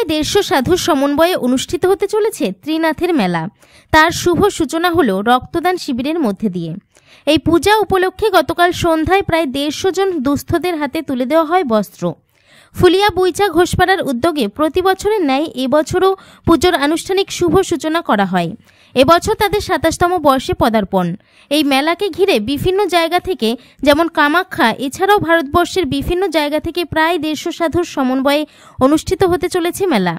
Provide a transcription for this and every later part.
প্রায় 150 সাধুর সমন্বয়ে অনুষ্ঠিত হতে চলেছে ত্রিনাথের মেলা। তার শুভ সূচনা হলো রক্তদান শিবিরের মধ্যে দিয়ে। এই পূজা উপলক্ষে গতকাল সন্ধ্যায় প্রায় 150 জন দুস্থদের হাতে তুলে দেওয়া হয় বস্ত্র। ফুলিয়া বুইচা ঘোষপাড়ার উদ্যোগে প্রতি বছরের ন্যায় এবছরও পুজোর আনুষ্ঠানিক শুভ সূচনা করা হয়। এবছর তাদের 27তম বর্ষে পদার্পণ। এই মেলাকে ঘিরে বিভিন্ন জায়গা থেকে যেমন কামাখ্যা এছাড়াও ভারতবর্ষের বিভিন্ন জায়গা থেকে প্রায় 150 সাধুর সমন্বয়ে অনুষ্ঠিত হতে চলেছে মেলা।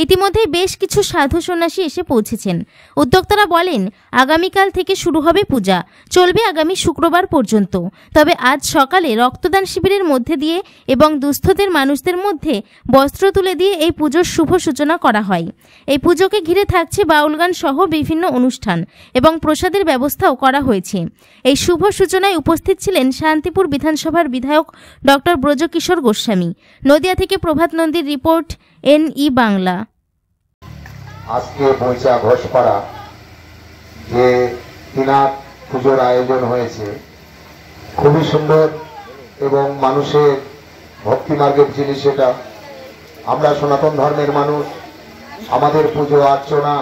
ইতিমধ্যে বেশ কিছু সাধু সন্ন্যাসী এসে পৌঁছেছেন। উদ্যোক্তারা বলেন, আগামীকাল থেকে শুরু হবে পূজা, চলবে আগামী শুক্রবার পর্যন্ত। তবে আজ সকালে রক্তদান শিবিরের মধ্যে দিয়ে এবং দুস্থদের মানুষদের মধ্যে বস্ত্র তুলে দিয়ে এই পুজোর শুভ সূচনা করা হয়। এই পুজোকে ঘিরে থাকছে বাউল গান সহ বিভিন্ন অনুষ্ঠান এবং প্রসাদের ব্যবস্থাও করা হয়েছে। এই শুভ সূচনায় উপস্থিত ছিলেন শান্তিপুর বিধানসভার বিধায়ক ডক্টর ব্রজকিশোর গোস্বামী। নদিয়া থেকে প্রভাত নন্দীর রিপোর্ট, NE বাংলা। আজকে বৈচা ঘোষপাড়া যে ত্রিনাথ পুজোর আয়োজন হয়েছে খুবই সুন্দর এবং মানুষের ভক্তি মার্গের জিনিস। এটা আমরা সনাতন ধর্মের মানুষ, আমাদের পুজো অর্চনা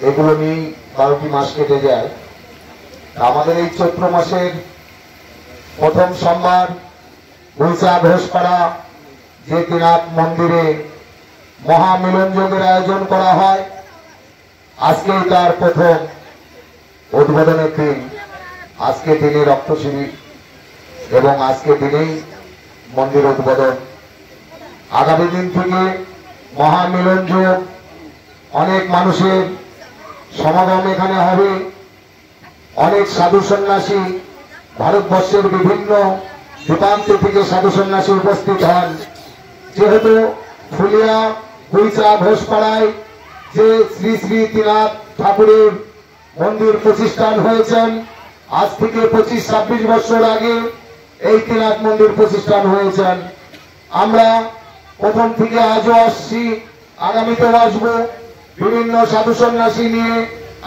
এগুলো নিয়েই 12টি মাস কেটে যায়। আমাদের এই চৈত্র মাসের প্রথম সোমবার বৈচা ঘোষপাড়া যে ত্রিনাথ মন্দিরে মহামিলন যোগের আয়োজন করা হয়, আজকেই তার প্রথম উদ্বোধনের দিন। আজকে দিনে রক্ত শিবির এবং আজকে দিনেই মন্দির উদ্বোধন। আগামী দিন থেকে মহামিলন যোগ, অনেক মানুষের সমাগম এখানে হবে। অনেক সাধু সন্ন্যাসী ভারতবর্ষের বিভিন্ন প্রান্ত থেকে সাধু সন্ন্যাসী উপস্থিত হন। যেহেতু ফুলিয়া বুইচা ঘোষপাড়ায় যে শ্রী শ্রী ত্রিনাথ ঠাকুরের মন্দির প্রতিষ্ঠান হয়েছেন, আজ থেকে 25-26 বছর আগে এই ত্রিনাথ মন্দির প্রতিষ্ঠান হয়েছেন। আমরা প্রথম থেকে আজও আসছি, আগামীতেও আসবো। বিভিন্ন সাধু সন্ন্যাসী নিয়ে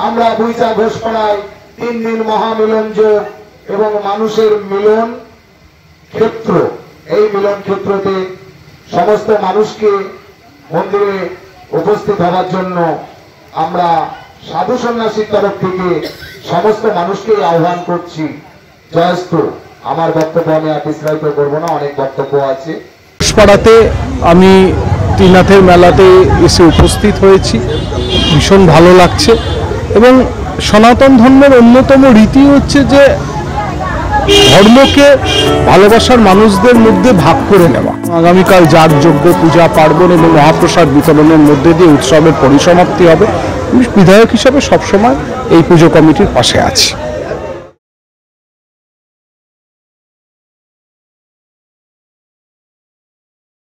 আমরা বুইচা ঘোষপাড়ায় 3 দিন মহামিলন যোগ এবং মানুষের মিলন ক্ষেত্র, এই মিলন ক্ষেত্রতে সমস্ত মানুষকে মন্দিরে উপস্থিত হওয়ার জন্য আমরা সাধু সন্ন্যাসীর তরফ থেকে সমস্ত মানুষকে আহ্বান করছি। জয়স্তু। আমার বক্তব্য আমি আর বিস্তারিত করবো না, অনেক বক্তব্য আছে। ঘোষপাড়াতে আমি ত্রিনাথের মেলাতে এসে উপস্থিত হয়েছি, ভীষণ ভালো লাগছে। এবং সনাতন ধর্মের অন্যতম রীতি হচ্ছে যে ধর্মকে ভালোবাসার মানুষদের মধ্যে ভাগ করে নেওয়া। আগামীকাল যাগযজ্ঞ, পূজা পার্বণ এবং মহাপ্রসাদ বিতরণের মধ্যে দিয়ে উৎসবের পরিসমাপ্তি হবে। বিধায়ক হিসাবে সবসময় এই পুজো কমিটির পাশে আছি।